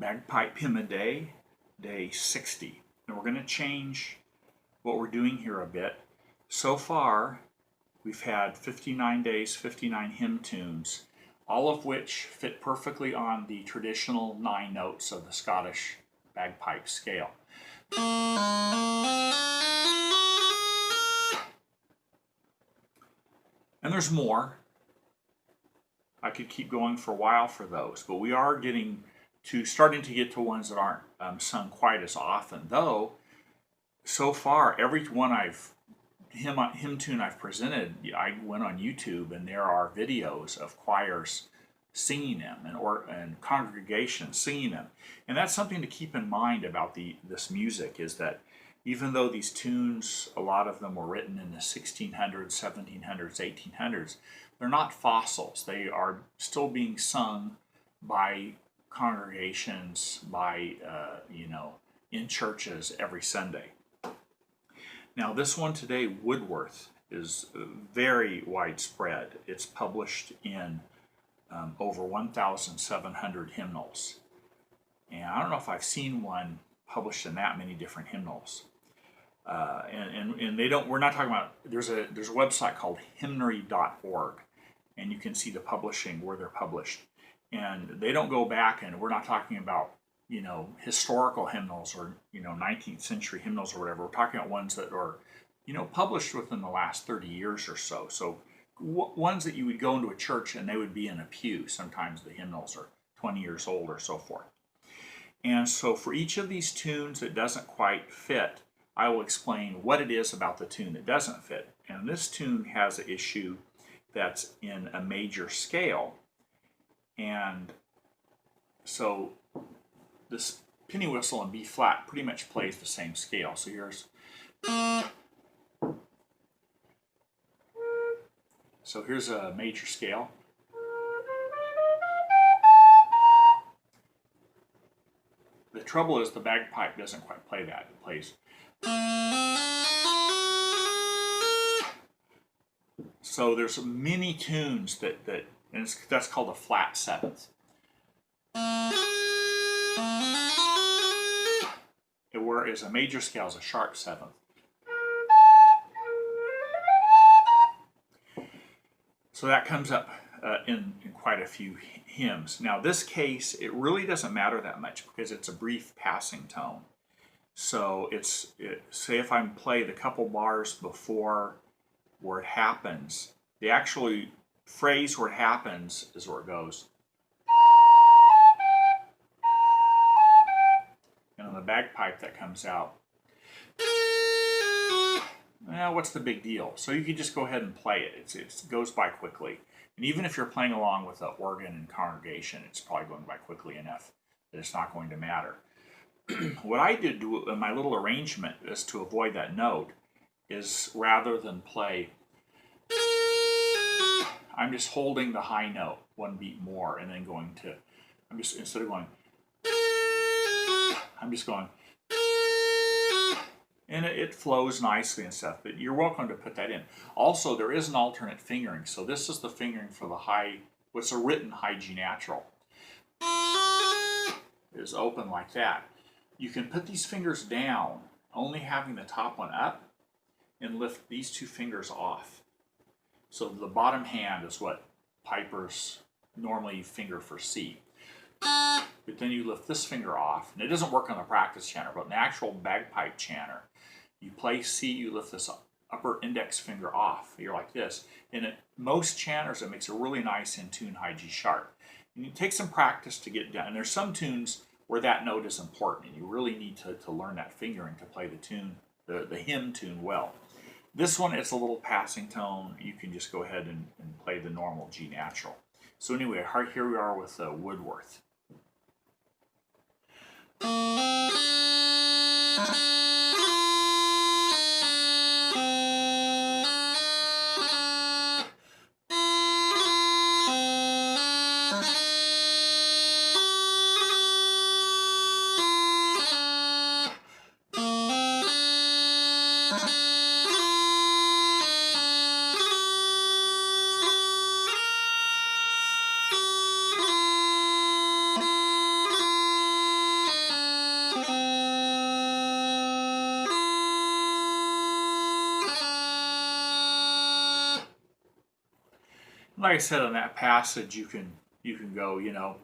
Bagpipe Hymn a Day, day 60. And we're going to change what we're doing here a bit. So far, we've had 59 days, 59 hymn tunes, all of which fit perfectly on the traditional 9 notes of the Scottish bagpipe scale. And there's more. I could keep going for a while for those, but we are starting to get to ones that aren't sung quite as often. Though, so far, every one hymn tune I've presented, I went on YouTube and there are videos of choirs singing them and congregations singing them. And that's something to keep in mind about this music, is that even though these tunes, a lot of them were written in the 1600s, 1700s, 1800s, they're not fossils. They are still being sung by congregations, in churches every Sunday. Now this one today, WOODWORTH, is very widespread. It's published in over 1,700 hymnals. And I don't know if I've seen one published in that many different hymnals. We're not talking about, there's a website called hymnary.org, and you can see the publishing, where they're published. And they don't go back, and we're not talking about, historical hymnals or, 19th century hymnals or whatever. We're talking about ones that are, published within the last 30 years or so. So ones that you would go into a church and they would be in a pew. Sometimes the hymnals are 20 years old or so forth. And so for each of these tunes that doesn't quite fit, I will explain what it is about the tune that doesn't fit. And this tune has an issue that's in a major scale. And so this penny whistle in B flat pretty much plays the same scale. So here's... So here's a major scale. The trouble is the bagpipe doesn't quite play that. It plays... So there's many tunes that's called a flat seventh. Whereas a major scale is a sharp seventh. So that comes up in quite a few hymns. Now this case, it really doesn't matter that much because it's a brief passing tone. So say if I play the couple bars before where it happens, the actual phrase where it happens is where it goes. And on the bagpipe that comes out. Well, what's the big deal? So you can just go ahead and play it. It goes by quickly. And even if you're playing along with an organ and congregation, it's probably going by quickly enough that it's not going to matter. What I did in my little arrangement is to avoid that note is rather than play, I'm just holding the high note one beat more and then going to, instead of going, I'm just going, and it flows nicely and stuff, but you're welcome to put that in. Also, there is an alternate fingering. So this is the fingering for the what's a written high G natural. It is open like that. You can put these fingers down, only having the top one up, and lift these two fingers off. So the bottom hand is what pipers normally finger for C. But then you lift this finger off, and it doesn't work on the practice chanter, but in the actual bagpipe chanter, you play C, you lift this upper index finger off. You're like this. And in most chanters, it makes a really nice in tune high G sharp. And you take some practice to get down. And there's some tunes where that note is important, and you really need to learn that fingering to play the tune, the hymn tune well. This one, it's a little passing tone. You can just go ahead and play the normal G natural. So anyway, here we are with WOODWORTH. Like I said, on that passage, you can go, you know.